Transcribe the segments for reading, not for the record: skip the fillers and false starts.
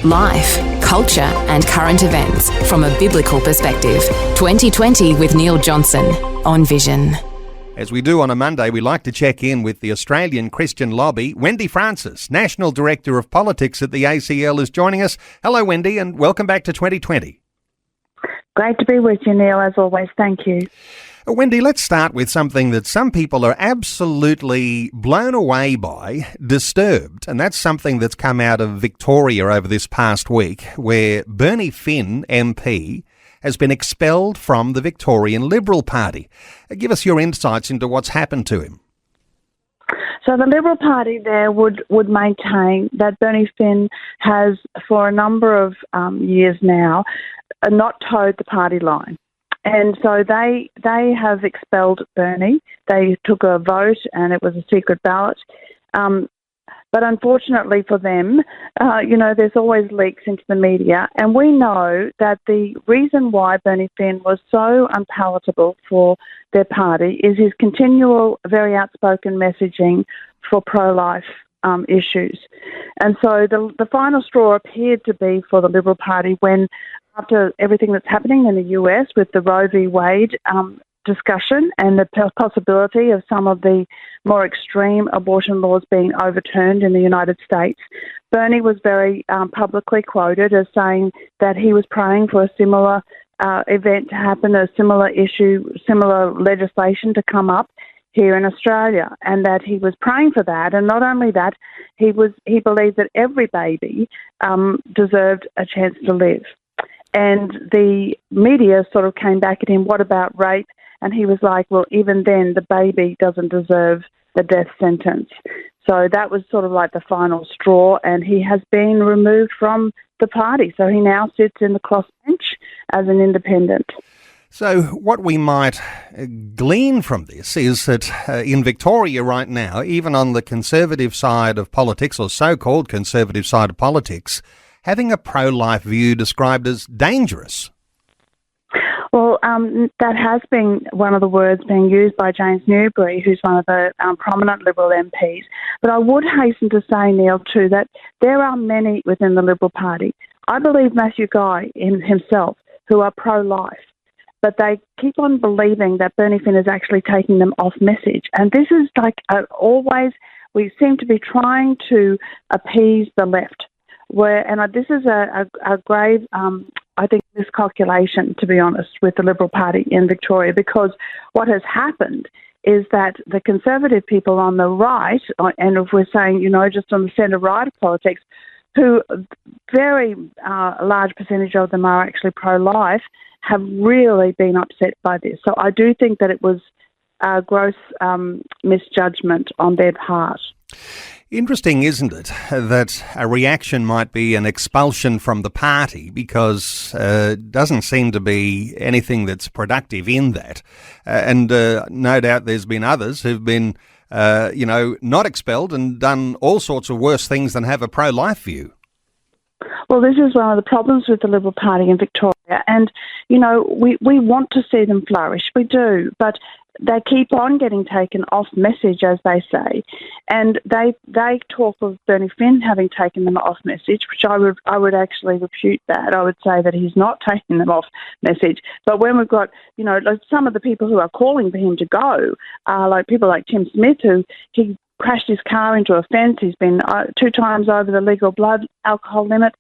Life, culture and current events from a biblical perspective. 2020 with Neil Johnson on Vision. As we do on a Monday, we like to check in with the Australian Christian Lobby. Wendy Francis, National Director of Politics at the ACL, is joining us. Hello, Wendy, and welcome back to 2020. Great to be with you, Neil, as always. Thank you. Wendy, let's start with something that some people are absolutely blown away by, disturbed, and that's something that's come out of Victoria over this past week, where Bernie Finn, MP, has been expelled from the Victorian Liberal Party. Give us your insights into what's happened to him. So the Liberal Party there would maintain that Bernie Finn has, for a number of years now, not towed the party line. And so they have expelled Bernie. They took a vote and it was a secret ballot. But unfortunately for them, there's always leaks into the media. And we know that the reason why Bernie Finn was so unpalatable for their party is his continual, very outspoken messaging for pro-life issues. And so the final straw appeared to be for the Liberal Party when, after everything that's happening in the US with the Roe v. Wade discussion and the possibility of some of the more extreme abortion laws being overturned in the United States, Bernie was very publicly quoted as saying that he was praying for a similar event to happen, a similar issue, similar legislation to come up here in Australia, and that he was praying for that. And not only that, he believed that every baby deserved a chance to live. And the media sort of came back at him, what about rape? And he was like, well, even then, the baby doesn't deserve the death sentence. So that was sort of like the final straw, and he has been removed from the party. So he now sits in the crossbench as an independent. So what we might glean from this is that in Victoria right now, even on the conservative side of politics, or so-called conservative side of politics, having a pro-life view described as dangerous. Well, that has been one of the words being used by James Newbury, who's one of the prominent Liberal MPs. But I would hasten to say, Neil, too, that there are many within the Liberal Party. I believe Matthew Guy himself, who are pro-life. But they keep on believing that Bernie Finn is actually taking them off message. And this is like always, we seem to be trying to appease the left. This is a grave, I think, miscalculation, to be honest, with the Liberal Party in Victoria, because what has happened is that the conservative people on the right, and if we're saying, just on the centre-right of politics, who very large percentage of them are actually pro-life, have really been upset by this. So I do think that it was a gross misjudgment on their part. Interesting, isn't it, that a reaction might be an expulsion from the party, because it doesn't seem to be anything that's productive in that. And no doubt there's been others who've been, not expelled and done all sorts of worse things than have a pro-life view. Well, this is one of the problems with the Liberal Party in Victoria. And, we want to see them flourish. We do. But they keep on getting taken off message, as they say. And they talk of Bernie Finn having taken them off message, which I would actually refute that. I would say that he's not taking them off message. But when we've got, some of the people who are calling for him to go, like people like Tim Smith, who he crashed his car into a fence. He's been 2 times over the legal blood alcohol limit.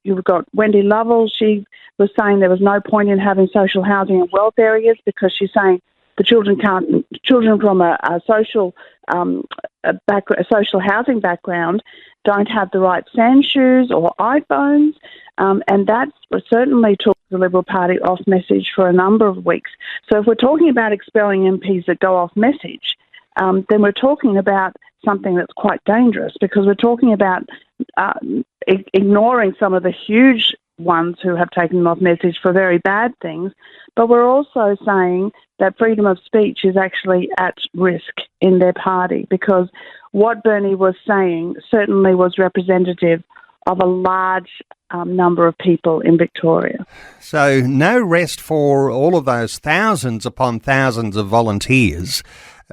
You've got Wendy Lovell. She was saying there was no point in having social housing in wealth areas, because she's saying the children from a social housing background don't have the right sand shoes or iPhones, and that certainly took the Liberal Party off message for a number of weeks. So if we're talking about expelling MPs that go off message, then we're talking about something that's quite dangerous, because we're talking about ignoring some of the huge ones who have taken them off message for very bad things, but we're also saying that freedom of speech is actually at risk in their party, because what Bernie was saying certainly was representative of a large number of people in Victoria. So no rest for all of those thousands upon thousands of volunteers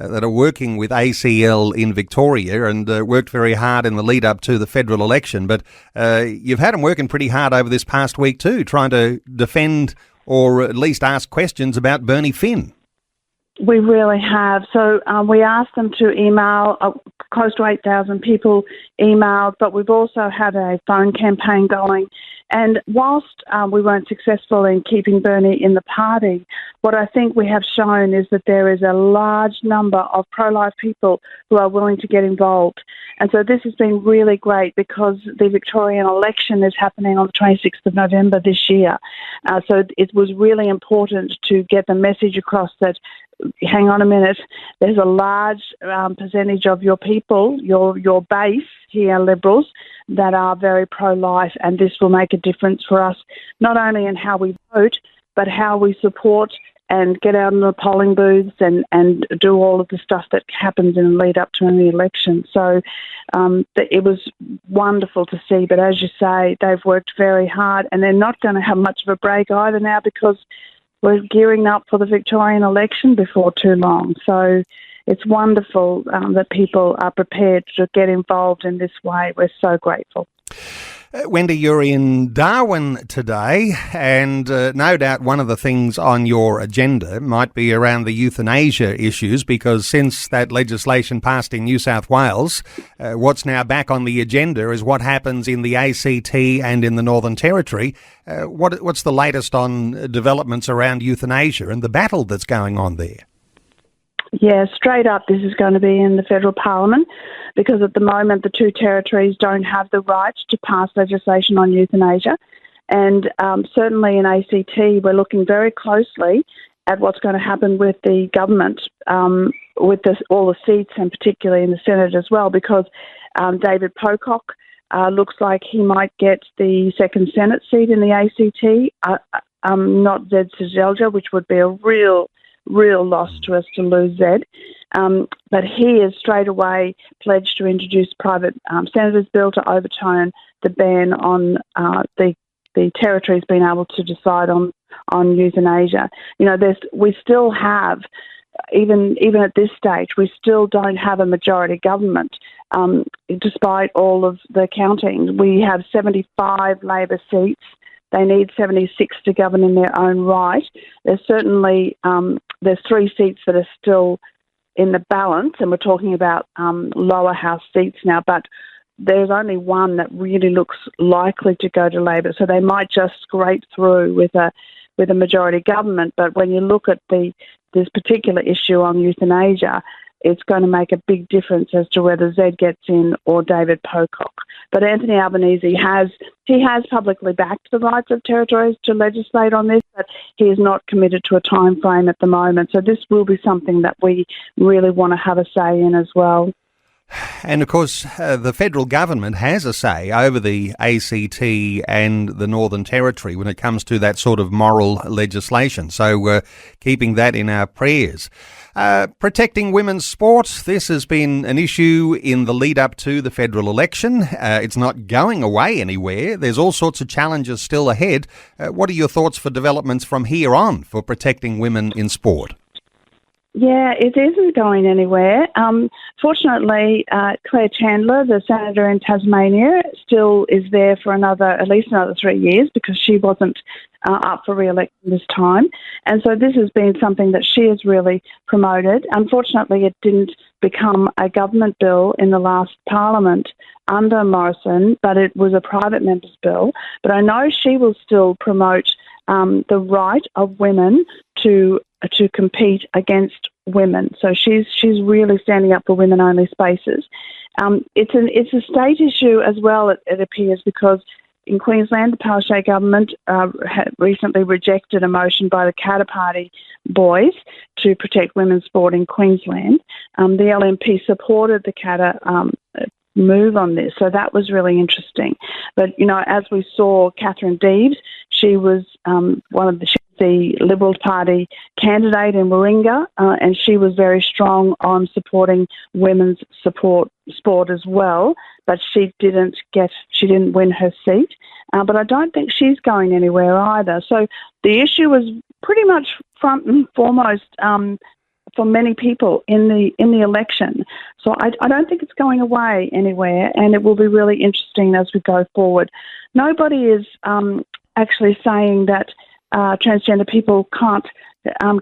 that are working with ACL in Victoria and worked very hard in the lead up to the federal election. But you've had them working pretty hard over this past week too, trying to defend or at least ask questions about Bernie Finn. We really have. So we asked them to email. Close to 8,000 people emailed, but we've also had a phone campaign going. And whilst we weren't successful in keeping Bernie in the party, what I think we have shown is that there is a large number of pro-life people who are willing to get involved. And so this has been really great because the Victorian election is happening on the 26th of November this year. So it was really important to get the message across that, hang on a minute, there's a large percentage of your people, your base here, Liberals, that are very pro-life, and this will make a difference for us, not only in how we vote, but how we support and get out in the polling booths and do all of the stuff that happens in the lead up to the election. So it was wonderful to see, but as you say, they've worked very hard, and they're not going to have much of a break either now because we're gearing up for the Victorian election before too long. So it's wonderful that people are prepared to get involved in this way. We're so grateful. Wendy, you're in Darwin today, and no doubt one of the things on your agenda might be around the euthanasia issues, because since that legislation passed in New South Wales, what's now back on the agenda is what happens in the ACT and in the Northern Territory. What's the latest on developments around euthanasia and the battle that's going on there? Yeah, straight up, this is going to be in the federal parliament because at the moment the two territories don't have the right to pass legislation on euthanasia. And certainly in ACT, we're looking very closely at what's going to happen with the government, with all the seats and particularly in the Senate as well, because David Pocock looks like he might get the second Senate seat in the ACT, not Zed Sejelja, which would be a real loss to us to lose Zed. But he has straight away pledged to introduce private senators' bill to overturn the ban on the territories being able to decide on euthanasia. You know, we still have, even at this stage, we still don't have a majority government. Despite all of the counting, we have 75 Labor seats. They need 76 to govern in their own right. There's certainly there's 3 seats that are still in the balance, and we're talking about lower house seats now, but there's only one that really looks likely to go to Labor. So they might just scrape through with a majority government. But when you look at this particular issue on euthanasia, it's going to make a big difference as to whether Zed gets in or David Pocock. But Anthony Albanese has publicly backed the rights of territories to legislate on this, but he is not committed to a time frame at the moment. So this will be something that we really want to have a say in as well. And of course, the federal government has a say over the ACT and the Northern Territory when it comes to that sort of moral legislation. So keeping that in our prayers. Protecting women's sport. This has been an issue in the lead up to the federal election. It's not going away anywhere. There's all sorts of challenges still ahead. What are your thoughts for developments from here on for protecting women in sport? Yeah, it isn't going anywhere. Fortunately, Claire Chandler, the senator in Tasmania, still is there for at least another 3 years because she wasn't up for re-election this time. And so this has been something that she has really promoted. Unfortunately, it didn't become a government bill in the last parliament under Morrison, but it was a private member's bill. But I know she will still promote the right of women to compete against women. So she's really standing up for women-only spaces. It's a state issue as well, it appears, because in Queensland, the Palaszczuk government recently rejected a motion by the Katter Party boys to protect women's sport in Queensland. The LNP supported the Katter move on this, so that was really interesting. But, you know, as we saw, Catherine Deves, she was the Liberal Party candidate in Warringah, and she was very strong on supporting women's sport as well, but she didn't win her seat. But I don't think she's going anywhere either. So the issue was pretty much front and foremost for many people in the election. So I don't think it's going away anywhere, and it will be really interesting as we go forward. Nobody is actually saying that transgender people can't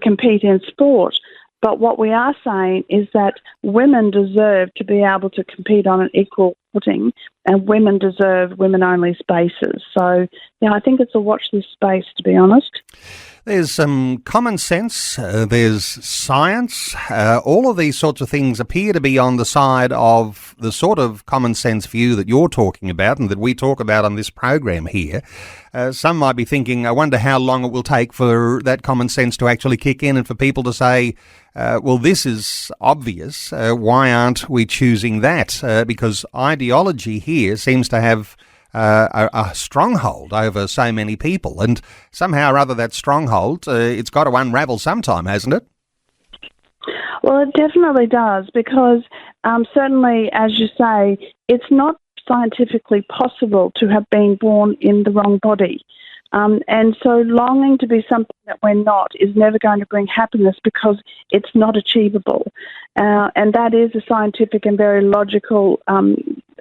compete in sport. But what we are saying is that women deserve to be able to compete on an equal footing, and women deserve women-only spaces. So, yeah, I think it's a watch this space, to be honest. There's some common sense, there's science. All of these sorts of things appear to be on the side of the sort of common sense view that you're talking about and that we talk about on this program here. Some might be thinking, I wonder how long it will take for that common sense to actually kick in and for people to say, well, this is obvious. Why aren't we choosing that? Because ideology here seems to have a stronghold over so many people. And somehow or other that stronghold, it's got to unravel sometime, hasn't it? Well, it definitely does, because certainly, as you say, it's not scientifically possible to have been born in the wrong body. And so longing to be something that we're not is never going to bring happiness because it's not achievable. And that is a scientific and very logical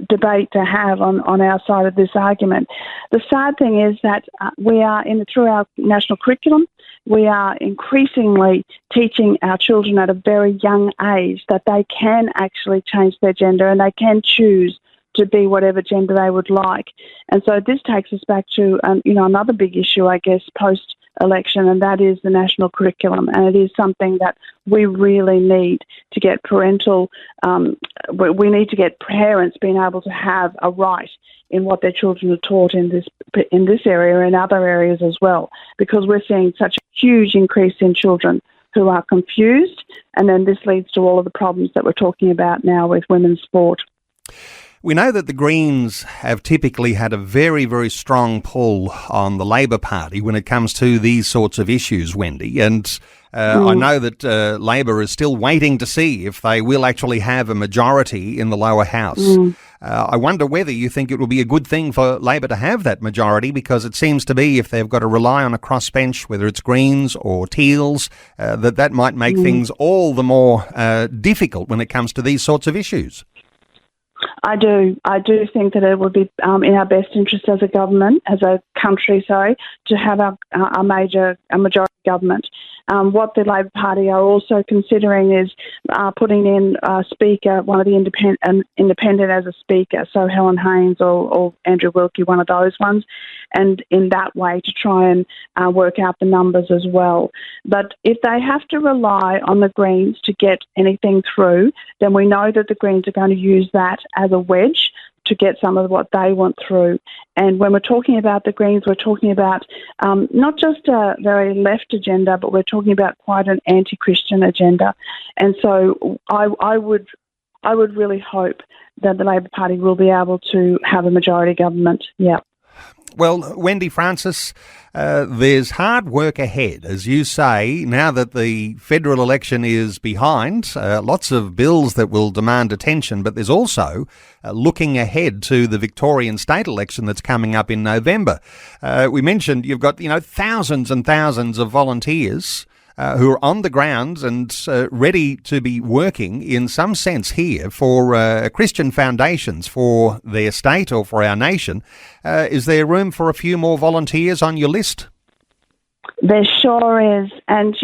debate to have on our side of this argument. The sad thing is that we are, through our national curriculum, we are increasingly teaching our children at a very young age that they can actually change their gender and they can choose to be whatever gender they would like. And so this takes us back to, another big issue, I guess, post-election, and that is the national curriculum. And it is something that we really need to get we need to get parents being able to have a right in what their children are taught in this area and other areas as well, because we're seeing such a huge increase in children who are confused, and then this leads to all of the problems that we're talking about now with women's sport. We know that the Greens have typically had a very, very strong pull on the Labor Party when it comes to these sorts of issues, Wendy. And I know that Labor is still waiting to see if they will actually have a majority in the lower house. I wonder whether you think it will be a good thing for Labor to have that majority, because it seems to be if they've got to rely on a crossbench, whether it's Greens or Teals, that might make things all the more difficult when it comes to these sorts of issues. I do think that it would be in our best interest as a government, as a country, to have a majority government. What the Labor Party are also considering is putting in a speaker, one of the independent as a speaker, so Helen Haynes or Andrew Wilkie, one of those ones, and in that way to try and work out the numbers as well. But if they have to rely on the Greens to get anything through, then we know that the Greens are going to use that as a wedge to get some of what they want through. And when we're talking about the Greens, we're talking about not just a very left agenda, but we're talking about quite an anti-Christian agenda. And so I would really hope that the Labor Party will be able to have a majority government. Yeah. Well, Wendy Francis, there's hard work ahead, as you say, now that the federal election is behind. Lots of bills that will demand attention, but there's also looking ahead to the Victorian state election that's coming up in November. We mentioned you've got, thousands and thousands of volunteers who are on the ground and ready to be working in some sense here for Christian foundations for their state or for our nation. Is there room for a few more volunteers on your list? There sure is. And,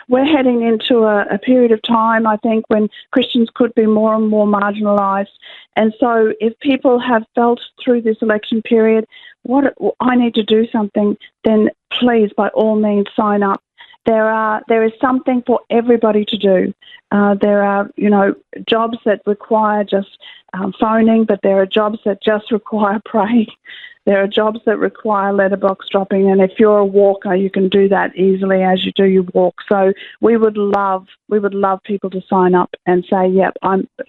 we're heading into a period of time, I think, when Christians could be more and more marginalised. And so if people have felt through this election period, I need to do something, then please, by all means, sign up. There is something for everybody to do. There are, jobs that require just phoning, but there are jobs that just require praying. There are jobs that require letterbox dropping, and if you're a walker, you can do that easily as you do your walk. So we would love people to sign up and say, "Yep,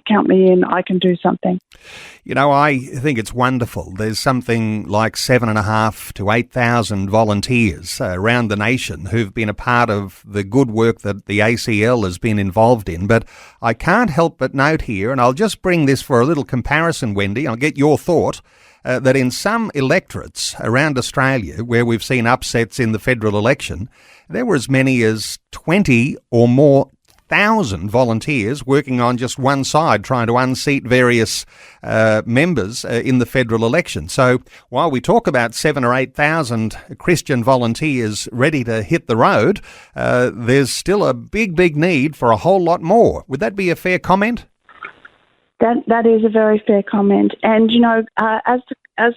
count me in. I can do something." I think it's wonderful. There's something like 7,500 to 8,000 volunteers around the nation who've been a part of the good work that the ACL has been involved in. But I can't help but note here, and I'll just bring this for a little comparison, Wendy. I'll get your thought. That in some electorates around Australia where we've seen upsets in the federal election, there were as many as 20 or more 8,000 volunteers working on just one side, trying to unseat various members in the federal election. So while we talk about 7,000 or 8,000 Christian volunteers ready to hit the road, there's still a big need for a whole lot more. Would that be a fair comment? That is a very fair comment. And, you know, as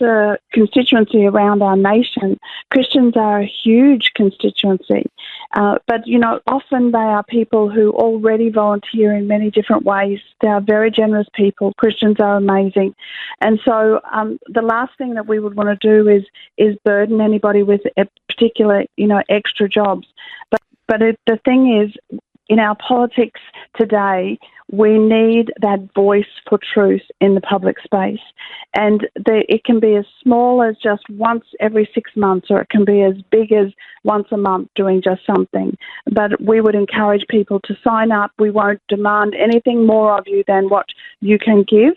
a constituency around our nation, Christians are a huge constituency. But, you know, often they are people who already volunteer in many different ways. They are very generous people. Christians are amazing. And so the last thing that we would want to do is burden anybody with a particular, you know, extra jobs. But the thing is, in our politics today, we need that voice for truth in the public space. And it can be as small as just once every 6 months, or it can be as big as once a month doing just something. But we would encourage people to sign up. We won't demand anything more of you than what you can give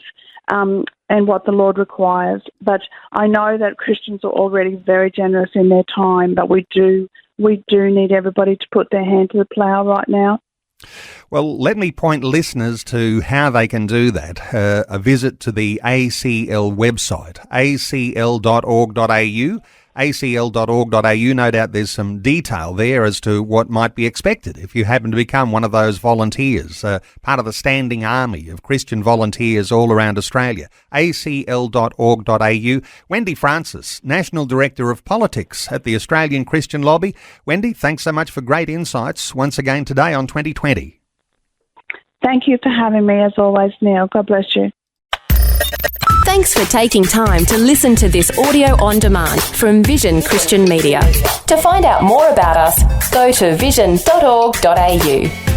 and what the Lord requires. But I know that Christians are already very generous in their time, but we do need everybody to put their hand to the plough right now. Well, let me point listeners to how they can do that. A visit to the ACL website, acl.org.au. acl.org.au. No doubt there's some detail there as to what might be expected if you happen to become one of those volunteers, part of the standing army of Christian volunteers all around Australia. acl.org.au. Wendy Francis, National Director of Politics at the Australian Christian Lobby. Wendy, thanks so much for great insights once again today on 2020. Thank you for having me, as always, Neil. God bless you. Thanks for taking time to listen to this audio on demand from Vision Christian Media. To find out more about us, go to vision.org.au.